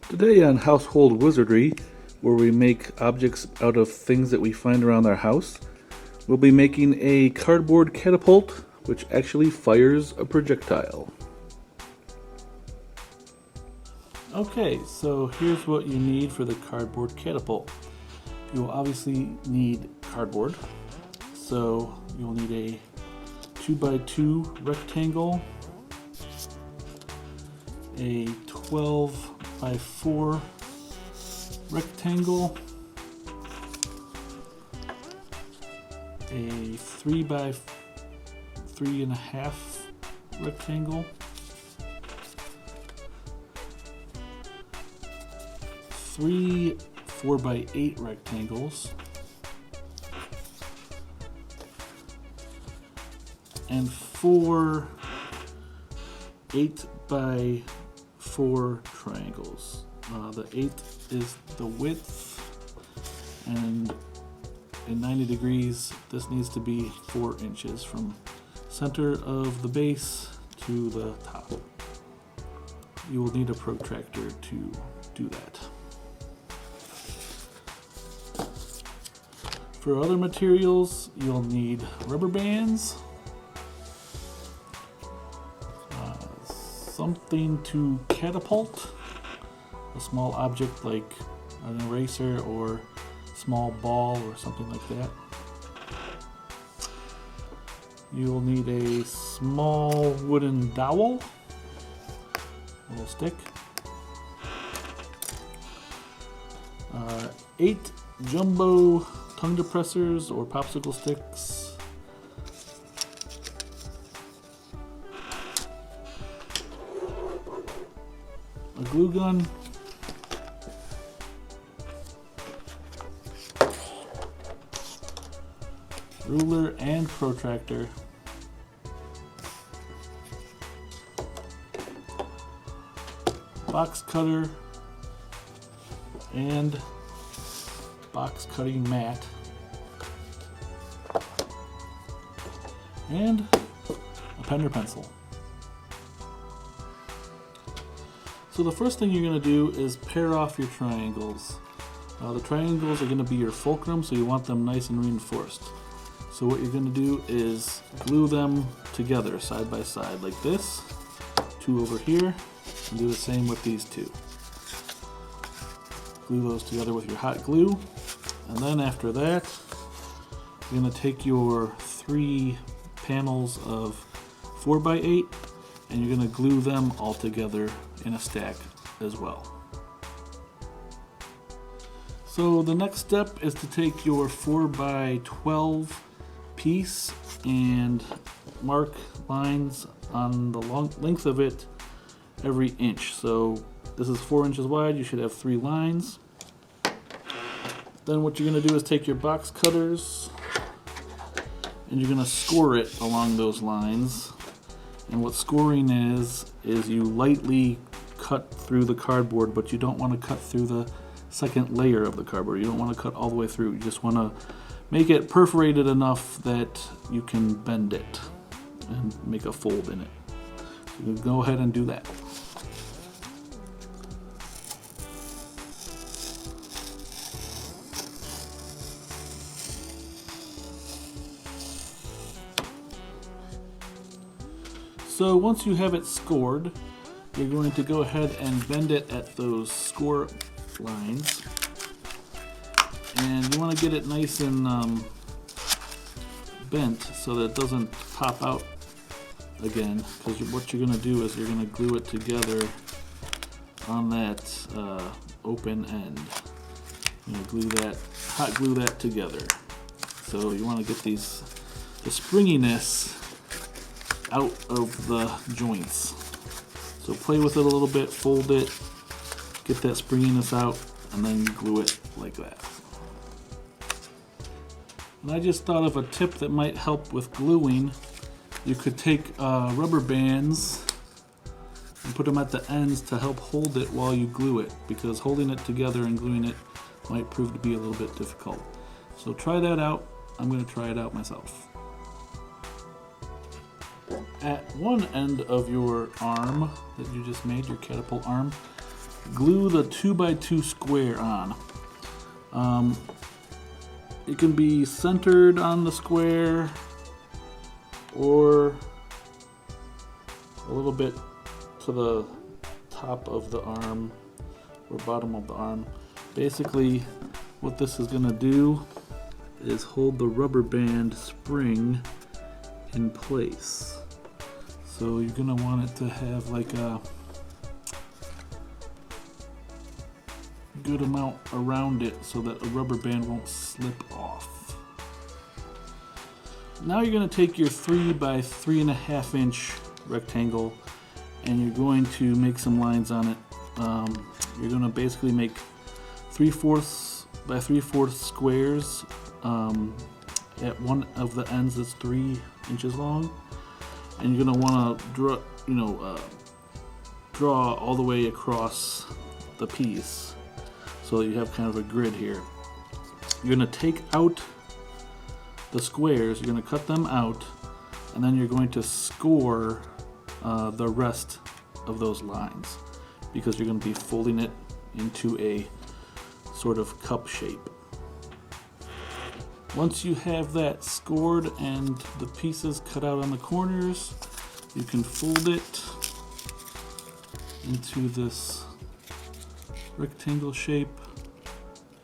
Today on Household Wizardry, where we make objects out of things that we find around our house, we'll be making a cardboard catapult which actually fires a projectile. Okay, so here's what you need for the cardboard catapult. You'll obviously need cardboard, so you'll need a 2x2 rectangle, a 12x4 rectangle, a 3x3.5 rectangle, 3 4x8 rectangles, and 4 8x4 triangles. The 8 is the width, and in 90 degrees this needs to be 4 inches from center of the base to the top. You will need a protractor to do that. For other materials, you'll need rubber bands, something to catapult a small object like an eraser or small ball or something like that. You'll need a small wooden dowel, a little stick, 8 jumbo tongue depressors or popsicle sticks, a glue gun, ruler and protractor, box cutter and box cutting mat, and a pen or pencil. So the first thing you're going to do is pair off your triangles. The triangles are going to be your fulcrum, so you want them nice and reinforced. So what you're going to do is glue them together side by side like this, 2 over here, and do the same with these 2. Glue those together with your hot glue, and then after that you're going to take your 3 panels of 4x8 and you're going to glue them all together in a stack as well. So the next step is to take your 4x12 piece and mark lines on the length of it every inch. So this is 4 inches wide, you should have 3 lines. Then what you're going to do is take your box cutters and you're going to score it along those lines. And what scoring is you lightly cut through the cardboard, but you don't want to cut through the second layer of the cardboard. You don't want to cut all the way through. You just want to make it perforated enough that you can bend it and make a fold in it. So you go ahead and do that. So once you have it scored, you're going to go ahead and bend it at those score lines. And you want to get it nice and bent so that it doesn't pop out again, because what you're going to do is you're going to glue it together on that open end. You're going to hot glue that together. So you want to get the springiness out of the joints. So play with it a little bit, fold it, get that springiness out, and then you glue it like that. And I just thought of a tip that might help with gluing. You could take rubber bands and put them at the ends to help hold it while you glue it, because holding it together and gluing it might prove to be a little bit difficult. So try that out. I'm going to try it out myself. At one end of your arm that you just made, your catapult arm, glue the 2x2 square on. It can be centered on the square or a little bit to the top of the arm or bottom of the arm. Basically, what this is going to do is hold the rubber band spring in place. So you're going to want it to have like a good amount around it so that the rubber band won't slip off. Now you're going to take your 3 by 3.5 inch rectangle and you're going to make some lines on it. You're going to basically make 3/4 by 3/4 squares. At one of the ends that's 3 inches long, and you're going to want to draw all the way across the piece so that you have kind of a grid here. You're going to take out the squares, you're going to cut them out, and then you're going to score the rest of those lines because you're going to be folding it into a sort of cup shape. Once you have that scored and the pieces cut out on the corners, you can fold it into this rectangle shape,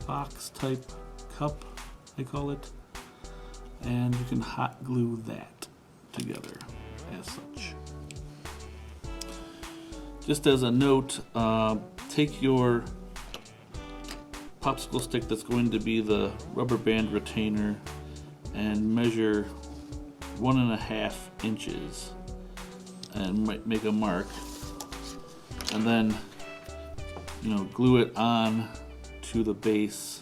box type cup, I call it, and you can hot glue that together as such. Just as a note, take your popsicle stick that's going to be the rubber band retainer and measure 1.5 inches and make a mark, and then glue it on to the base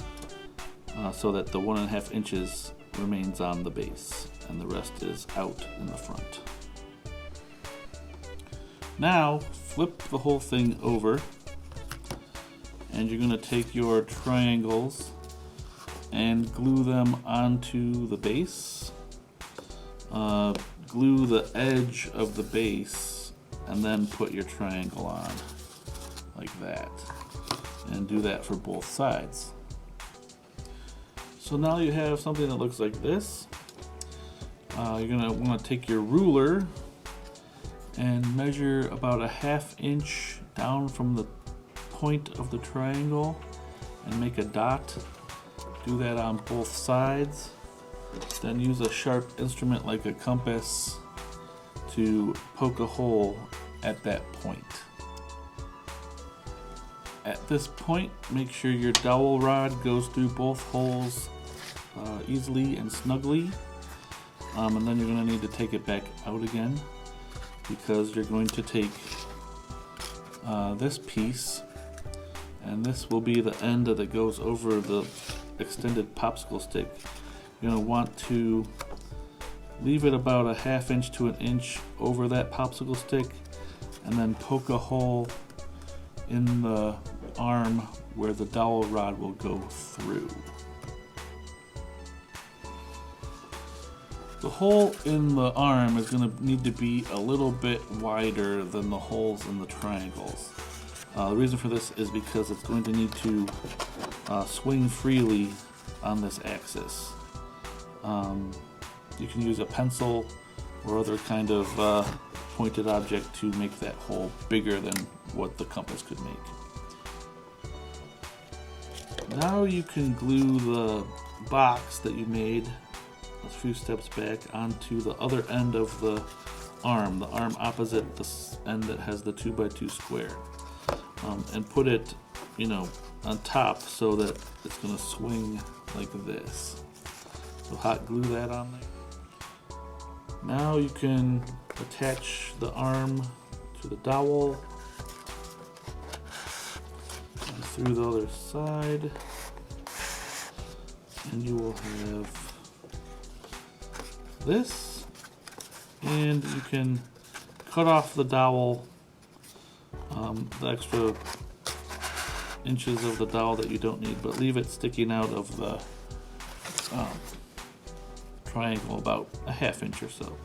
so that the 1.5 inches remains on the base and the rest is out in the front. Now flip the whole thing over, and you're going to take your triangles and glue them onto the base. Glue the edge of the base and then put your triangle on like that, and do that for both sides. So now you have something that looks like this. You're going to want to take your ruler and measure about 1/2 inch down from the point of the triangle and make a dot. Do that on both sides. Then use a sharp instrument like a compass to poke a hole at that point. At this point, make sure your dowel rod goes through both holes easily and snugly, and then you're going to need to take it back out again because you're going to take this piece, and this will be the end that goes over the extended popsicle stick. You're going to want to leave it about 1/2 inch to 1 inch over that popsicle stick, and then poke a hole in the arm where the dowel rod will go through. The hole in the arm is going to need to be a little bit wider than the holes in the triangles. The reason for this is because it's going to need to swing freely on this axis. You can use a pencil or other kind of pointed object to make that hole bigger than what the compass could make. Now you can glue the box that you made a few steps back onto the other end of the arm opposite the end that has the 2x2 square, and put it on top so that it's going to swing like this. So hot glue that on there. Now you can attach the arm to the dowel and through the other side, and you will have this, and you can cut off the dowel, the extra inches of the dowel that you don't need, but leave it sticking out of the triangle about 1/2 inch or so.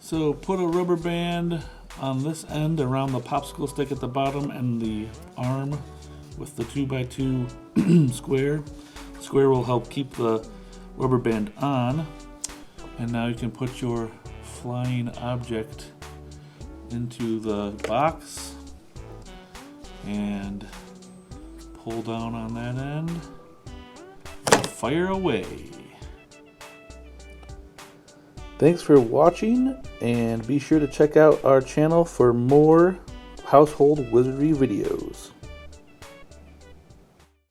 So put a rubber band on this end around the popsicle stick at the bottom and the arm with the 2x2 square. The square will help keep the rubber band on. And now you can put your flying object into the box and pull down on that end and fire away. Thanks for watching, and be sure to check out our channel for more household wizardry videos.